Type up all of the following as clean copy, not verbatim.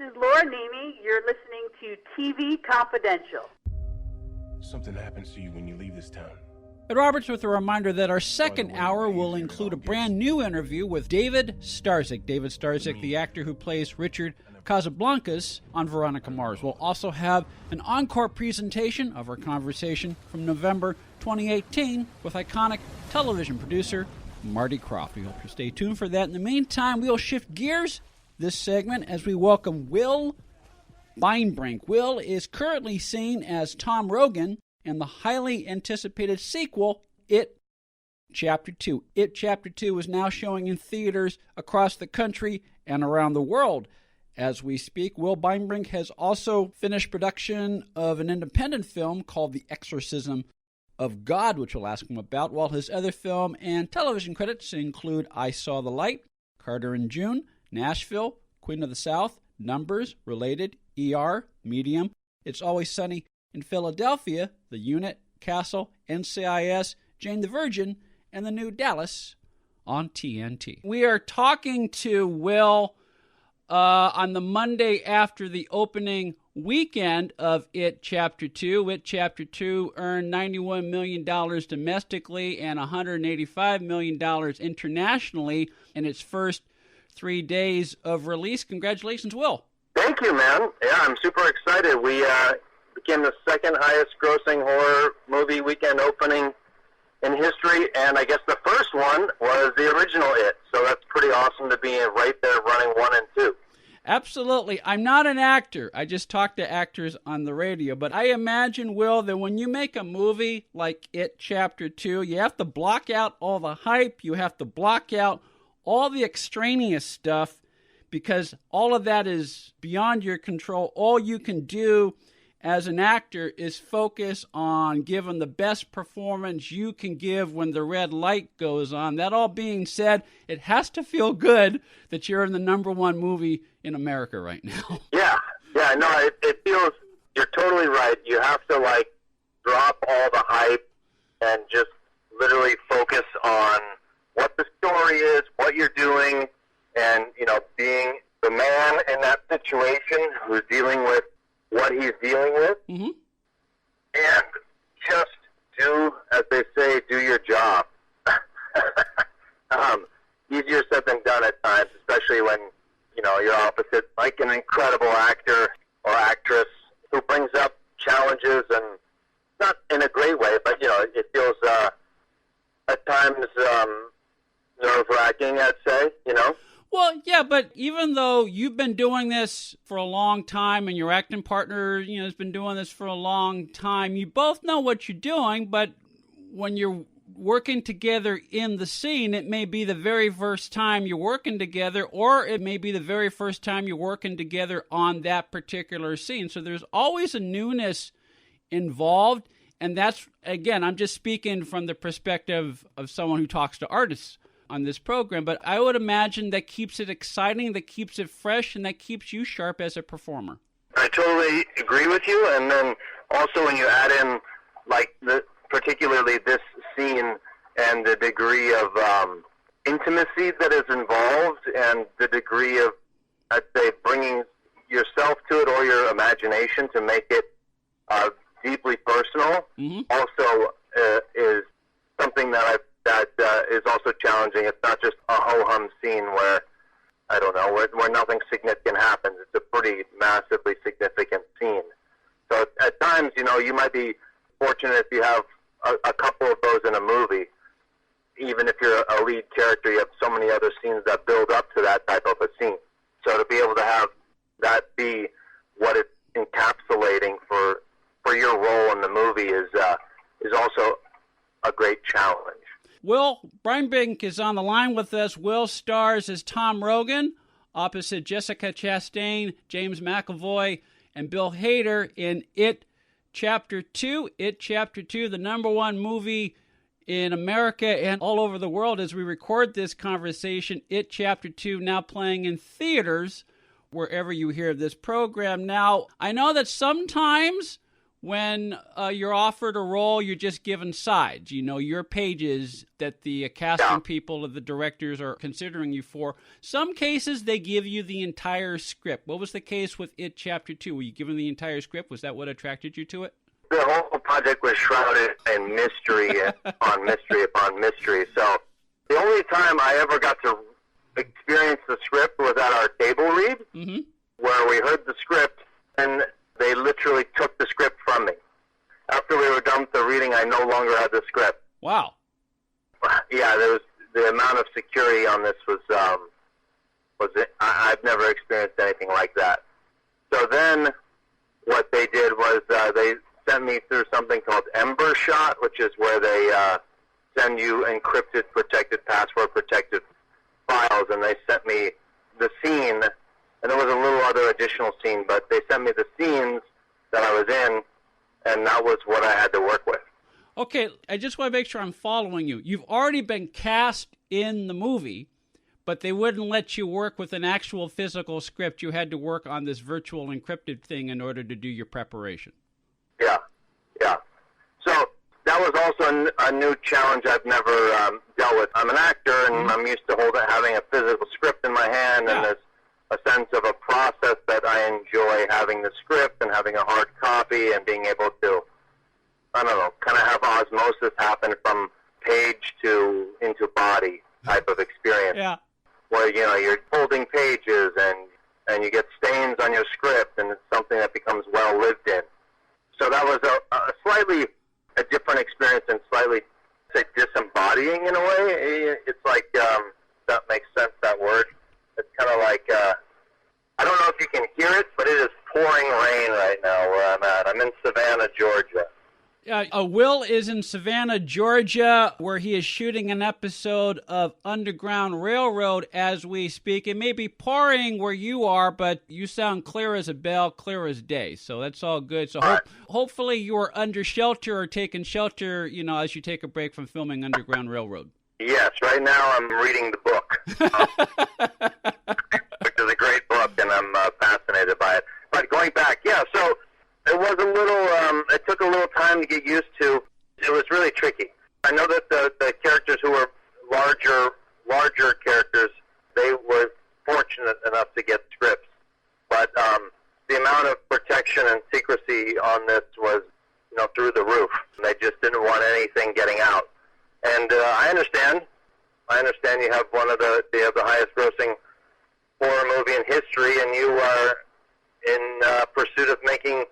is Laura Nemi. You're listening to TV Confidential. Something happens to you when you leave this town. Ed Roberts with a reminder that our second hour will include a brand new interview with David Starzyk. David Starzyk, the actor who plays Richard Casablancas on Veronica Mars. We'll also have an encore presentation of our conversation from November 2018 with iconic television producer Marty Krofft. We hope you stay tuned for that. In the meantime, we'll shift gears this segment as we welcome Will Beinbrink. Will is currently seen as Tom Rogan in the highly anticipated sequel, It Chapter 2. It Chapter 2 is now showing in theaters across the country and around the world. As we speak, Will Beinbrink has also finished production of an independent film called The Exorcism of God, which we'll ask him about, while his other film and television credits include I Saw the Light, Carter and June, Nashville, Queen of the South, Numbers, Related, ER, Medium, It's Always Sunny in Philadelphia, The Unit, Castle, NCIS, Jane the Virgin, and The New Dallas on TNT. We are talking to Will on the Monday after the opening weekend of It Chapter 2. It Chapter 2 earned $91 million domestically and $185 million internationally in its first 3 days of release. Congratulations, Will. Thank you, man. Yeah, I'm super excited. We became the second highest grossing horror movie weekend opening in history, and I guess the first one was the original It, so that's pretty awesome to be right there running 1 and 2. Absolutely. I'm not an actor. I just talk to actors on the radio, but I imagine, Will, that when you make a movie like It Chapter 2, you have to block out all the hype, you have to block out all the extraneous stuff, because all of that is beyond your control. All you can do as an actor is focus on giving the best performance you can give when the red light goes on. That all being said, it has to feel good that you're in the number one movie in America right now. Yeah, no, it feels, you're totally right. You have to, drop all the hype and just literally focus on what the story is, what you're doing, and, being the man in that situation who's dealing with what he's dealing with, and just do, as they say, do your job. Easier said than done at times, especially when, you're opposite, an incredible actor or actress who brings up challenges, and not in a great way, but, it feels at times nerve-wracking, I'd say, Well, yeah, but even though you've been doing this for a long time and your acting partner, has been doing this for a long time, you both know what you're doing, but when you're working together in the scene, it may be the very first time you're working together, or it may be the very first time you're working together on that particular scene. So there's always a newness involved, and that's, again, I'm just speaking from the perspective of someone who talks to artists on this program, but I would imagine that keeps it exciting, that keeps it fresh, and that keeps you sharp as a performer. I totally agree with you, and then also when you add in, particularly this scene and the degree of intimacy that is involved, and the degree of, I'd say, bringing yourself to it or your imagination to make it deeply personal, also is something that is also challenging. It's not just a ho-hum scene where, I don't know, where nothing significant happens. It's a pretty massively significant scene. So at times, you might be fortunate if you have a couple of those in a movie. Even if you're a lead character, you have so many other scenes that build up to that type of a scene. So to be able to have that be what it's encapsulating for your role in the movie is also a great challenge. Will Beinbrink is on the line with us. Will stars as Tom Rogan, opposite Jessica Chastain, James McAvoy, and Bill Hader in It Chapter 2. It Chapter 2, the number one movie in America and all over the world as we record this conversation. It Chapter 2 now playing in theaters wherever you hear this program. Now, I know that sometimes when you're offered a role, you're just given sides, your pages that the casting people or the directors are considering you for. Some cases, they give you the entire script. What was the case with It Chapter 2? Were you given the entire script? Was that what attracted you to it? The whole project was shrouded in mystery upon mystery upon mystery. So the only time I ever got to experience the script was at our table read, where we heard the script, and they literally took the script from me. After we were done with the reading, I no longer had the script. Wow. Yeah, the amount of security on this was I've never experienced anything like that. So then what they did was they sent me through something called Ember Shot, which is where they send you encrypted, protected, password-protected files, and they sent me the scene, and there was a little other additional scene, but they sent me the scenes that I was in, and that was what I had to work with. Okay, I just want to make sure I'm following you. You've already been cast in the movie, but they wouldn't let you work with an actual physical script. You had to work on this virtual encrypted thing in order to do your preparation. Yeah. So that was also a new challenge I've never dealt with. I'm an actor, and I'm used to having a physical script in my hand, and there's a sense of a process that I enjoy, having the script and having a hard copy and being able to, I don't know, kind of have osmosis happen from page into body type of experience. Yeah. Where, you're folding pages and you get stains on your script, and it's something that becomes well lived in. So that was a slightly a different experience and slightly, say, disembodying in a way. It's like, that makes sense, that word. It's kind of like, I don't know if you can hear it, but it is pouring rain right now where I'm at. I'm in Savannah, Georgia. Will is in Savannah, Georgia, where he is shooting an episode of Underground Railroad as we speak. It may be pouring where you are, but you sound clear as a bell, clear as day. So that's all good. So hopefully you are under shelter or taking shelter, as you take a break from filming Underground Railroad. Yes, right now I'm reading the book, which is a great book, and I'm fascinated by it. But going back, so it was a little, it took a little time to get used to. It was really tricky. I know that the characters who were larger characters, they were fortunate enough to get scripts. But the amount of protection and secrecy on this was, through the roof. They just didn't want anything getting out. And I understand. You have you have the highest grossing horror movie in history, and you are in pursuit of making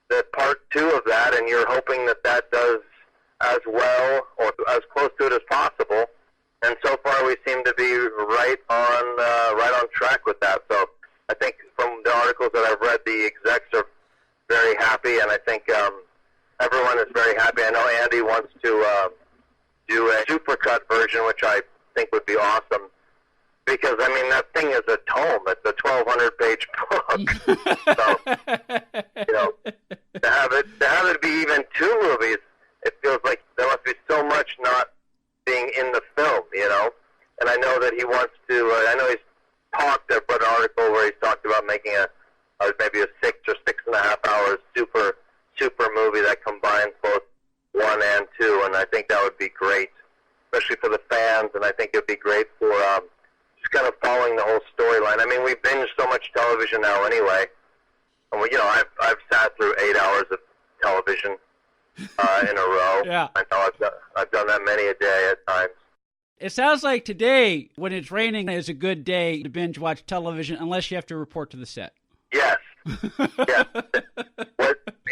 the part 2 of that, and you're hoping that does as well or as close to it as possible. And so far, we seem to be right on track with that. So I think from the articles that I've read, the execs are very happy, and I think everyone is very happy. I know Andy wants to do a supercut version, which I think would be awesome. Because, that thing is a tome. It's a 1,200-page book. So, to have it be even 2 movies, it feels like there must be so much not being in the film, And I know that he wants to, I know I've read an article where he's talked about making maybe a 6 or 6.5 hours super movie that combines both 1 and 2, and I think that would be great, especially for the fans, and I think it would be great for just kind of following the whole storyline. We binge so much television now anyway, and I've sat through 8 hours of television in a row. Yeah. I know I've done that many a day at times. It sounds like today, when it's raining, is a good day to binge watch television, unless you have to report to the set. Yes. Yes.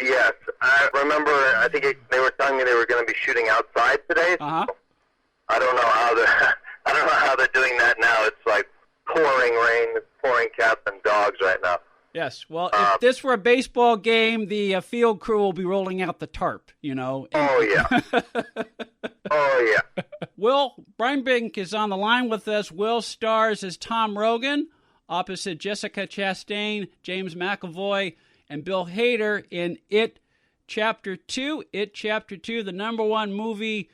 Yes. I remember, I think they were telling me they were going to be shooting outside today. So I don't know how they're doing that now. It's like pouring rain, pouring cats and dogs right now. Yes. Well, if this were a baseball game, the field crew will be rolling out the tarp, Oh, yeah. Oh, yeah. Will Beinbrink is on the line with us. Will stars as Tom Rogan, opposite Jessica Chastain, James McAvoy, and Bill Hader in It Chapter 2. It Chapter 2, the #1 movie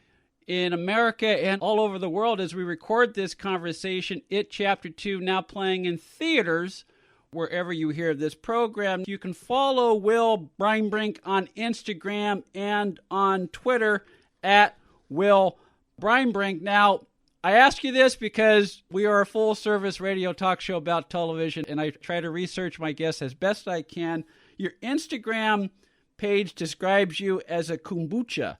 in America and all over the world as we record this conversation. It Chapter 2 now playing in theaters wherever you hear this program. You can follow Will Beinbrink on Instagram and on Twitter at Will Beinbrink. Now, I ask you this because we are a full-service radio talk show about television, and I try to research my guests as best I can. Your Instagram page describes you as a kombucha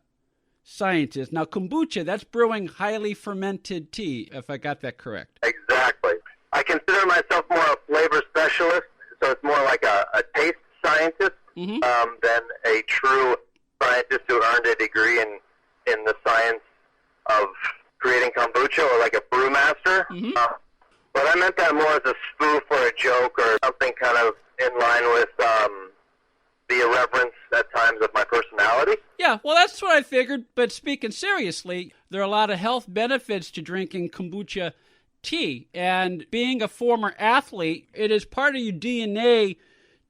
scientist. Now, kombucha, that's brewing highly fermented tea, if I got that correct. Exactly. I consider myself more a flavor specialist, so it's more like a taste scientist than a true scientist who earned a degree in the science of creating kombucha, or like a brewmaster. But I meant that more as a spoof or a joke or something kind of in line with the irreverence at times of my personality. Yeah, well, that's what I figured. But speaking seriously, there are a lot of health benefits to drinking kombucha tea. And being a former athlete, it is part of your DNA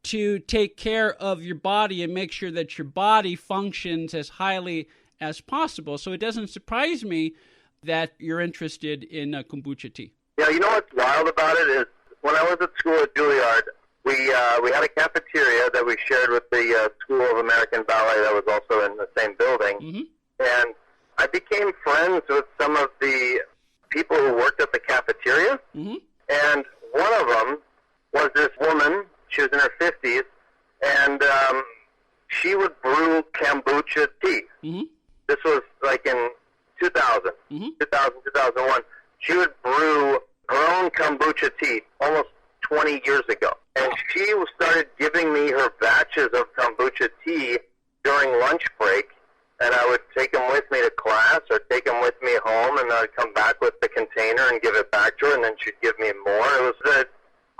to take care of your body and make sure that your body functions as highly as possible. So it doesn't surprise me that you're interested in kombucha tea. Yeah, you know what's wild about it is when I was at school at Juilliard, we had a cafeteria that we shared with the School of American Ballet that was also in the same building. And I became friends with some of the people who worked at the cafeteria. And one of them was this woman. She was in her 50s, and she would brew kombucha tea. This was like in 2000, 2001. She would brew her own kombucha tea almost 20 years ago. And she started giving me her batches of kombucha tea during lunch break, and I would take them with me to class or take them with me home, and I'd come back with the container and give it back to her, and then she'd give me more. It was the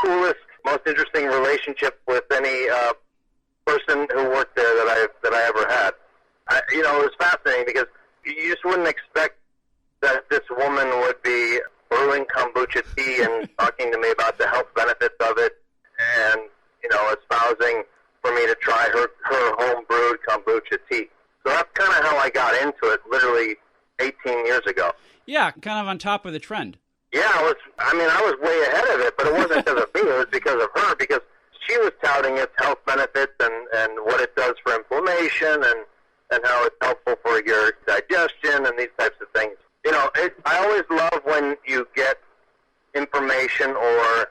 coolest, most interesting relationship with any person who worked there that I ever had. It was fascinating because you just wouldn't expect that this woman would be brewing kombucha tea and talking to me about the health benefits of it, and espousing for me to try her home brewed kombucha tea. So that's kind of how I got into it, literally 18 years ago. Yeah, kind of on top of the trend. Yeah, I was way ahead of it, but it wasn't because of me, it was because of her, because she was touting its health benefits and what it does for inflammation and how it's helpful for your digestion and these types of things. I always love when you get information or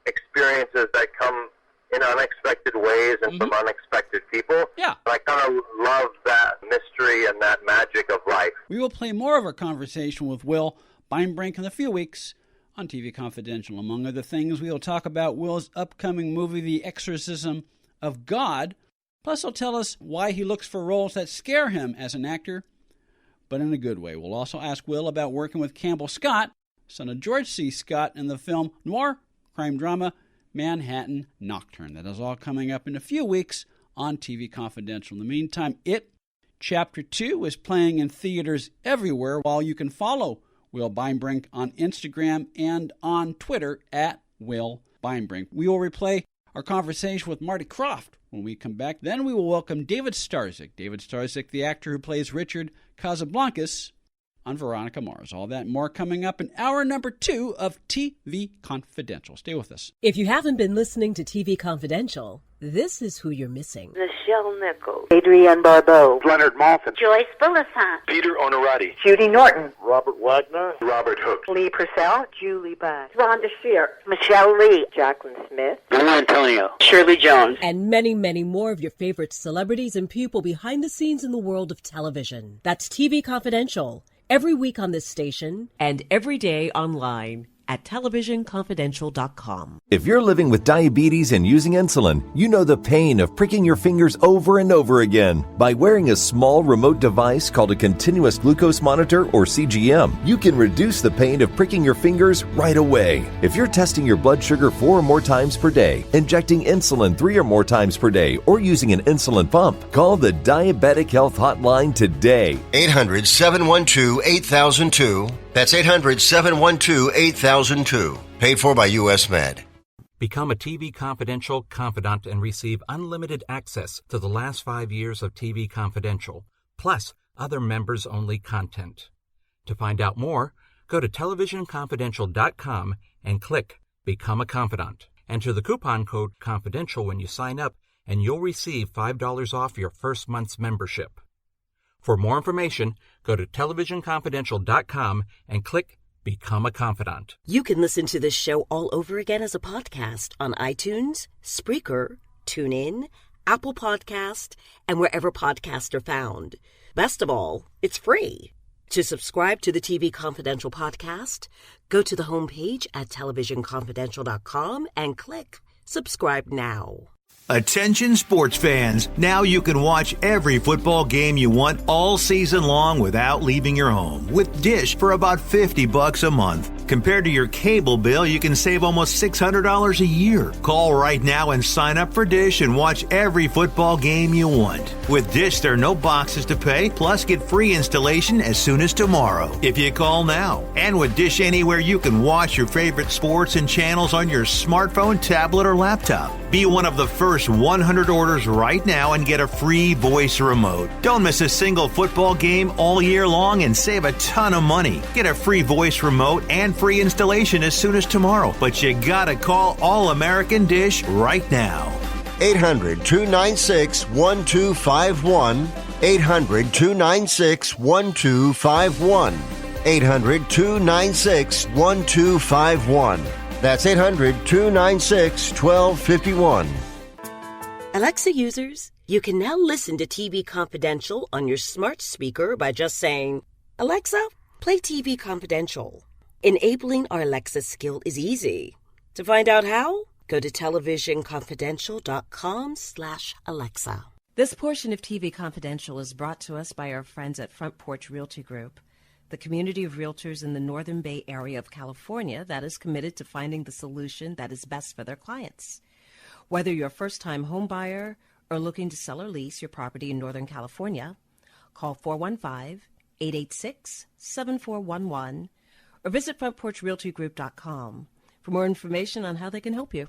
experiences that come in unexpected ways and from unexpected people. Yeah. I kind of love that mystery and that magic of life. We will play more of our conversation with Will Beinbrink in a few weeks on TV Confidential. Among other things, we will talk about Will's upcoming movie, The Exorcism of God. Plus, he'll tell us why he looks for roles that scare him as an actor, but in a good way. We'll also ask Will about working with Campbell Scott, son of George C. Scott, in the film noir crime drama Manhattan Nocturne. That is all coming up in a few weeks on TV Confidential. In the meantime, It Chapter 2 is playing in theaters everywhere, while you can follow Will Beinbrink on Instagram and on Twitter at Will Beinbrink. We will replay our conversation with Marty Krofft when we come back. Then we will welcome David Starzyk. David Starzyk, the actor who plays Richard Casablancas on Veronica Mars. All that and more coming up in hour number 2 of TV Confidential. Stay with us. If you haven't been listening to TV Confidential, this is who you're missing. Michelle Nichols, Adrienne Barbeau, Leonard Maltin, Joyce Bullisan, Peter Onorati, Judy Norton, Robert Wagner, Robert Hooks, Lee Purcell, Julie Bass, Rhonda Shear, Michelle Lee, Jacqueline Smith, Bill Antonio, Shirley Jones, And many, many more of your favorite celebrities and people behind the scenes in the world of television. That's TV Confidential, every week on this station and every day online at televisionconfidential.com. If you're living with diabetes and using insulin, you know the pain of pricking your fingers over and over again. By wearing a small remote device called a continuous glucose monitor, or CGM, you can reduce the pain of pricking your fingers right away. If you're testing your blood sugar 4 or more times per day, injecting insulin 3 or more times per day, or using an insulin pump, call the Diabetic Health Hotline today. 800-712-8002. That's 800-712-8002. Paid for by U.S. Med. Become a TV Confidential confidant and receive unlimited access to the last 5 years of TV Confidential, plus other members-only content. To find out more, go to televisionconfidential.com and click Become a Confidant. Enter the coupon code CONFIDENTIAL when you sign up, and you'll receive $5 off your first month's membership. For more information, go to televisionconfidential.com and click Become a Confidant. You can listen to this show all over again as a podcast on iTunes, Spreaker, TuneIn, Apple Podcast, and wherever podcasts are found. Best of all, it's free. To subscribe to the TV Confidential podcast, go to the homepage at televisionconfidential.com and click Subscribe Now. Attention sports fans, now you can watch every football game you want all season long without leaving your home with Dish for about $50 a month. Compared to your cable bill, you can save almost $600 a year. Call right now and sign up for Dish and watch every football game you want. With Dish, there are no boxes to pay, plus get free installation as soon as tomorrow if you call now. And with Dish Anywhere, you can watch your favorite sports and channels on your smartphone, tablet, or laptop. Be one of the first 100 orders right now and get a free voice remote. Don't miss a single football game all year long and save a ton of money. Get a free voice remote and free installation as soon as tomorrow. But you gotta call All American Dish right now. 800-296-1251. 800-296-1251. 800-296-1251. That's 800-296-1251. Alexa users, you can now listen to TV Confidential on your smart speaker by just saying, Alexa, play TV Confidential. Enabling our Alexa skill is easy. To find out how, go to televisionconfidential.com/Alexa. This portion of TV Confidential is brought to us by our friends at Front Porch Realty Group, the community of realtors in the Northern Bay area of California that is committed to finding the solution that is best for their clients. Whether you're a first-time home buyer or looking to sell or lease your property in Northern California, call 415-886-7411 or visit frontporchrealtygroup.com for more information on how they can help you.